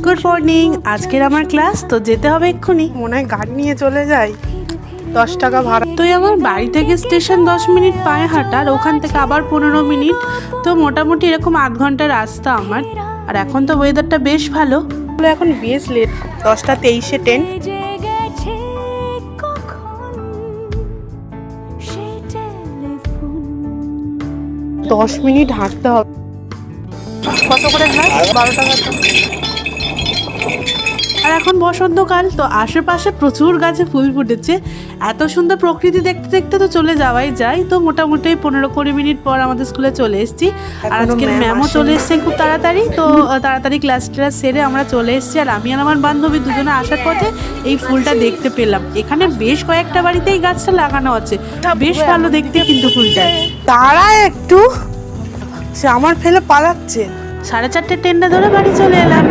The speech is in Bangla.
Good morning. আজকের আমার ক্লাস তো যেতে হবে এক্ষুনি। মনে হয় গাড়ি নিয়ে চলে যাই, 10 টাকা ভাড়া। তো আমার বাড়ি থেকে স্টেশন 10 মিনিট পায়ে হাঁটার, ওখান থেকে আবার 15 মিনিট, তো মোটামুটি এরকম আধ ঘন্টার রাস্তা আমার। আর এখন তো ওয়েদারটা বেশ ভালো, এখন বেশ লেট, 10:23-এ ট্রেন। 10 মিনিট হাঁটতে হবে। কত করে ঘাস? 12 টাকা। আর এখন বসন্তকাল, তো আশেপাশে প্রচুর গাছে ফুল ফুটেছে। এত সুন্দর প্রকৃতি দেখতে দেখতে তো চলে যাওয়াই যায়। তো মোটামুটি 15-20 মিনিট পর আমাদের স্কুলে চলে এসেছি। আর আজকের ম্যামও চলে এসছে খুব তাড়াতাড়ি। তো তাড়াতাড়ি ক্লাস সেরে আমরা চলে এসেছি। আর আমি আর আমার বান্ধবী দুজনে আসার পথে এই ফুলটা দেখতে পেলাম। এখানে বেশ কয়েকটা বাড়িতে এই গাছটা লাগানো আছে, বেশ ভালো দেখতে কিন্তু ফুলটা। তারা একটু সে আমার ফেলে পালাচ্ছে। 4:30 ট্রেনটা ধরে বাড়ি চলে এলাম।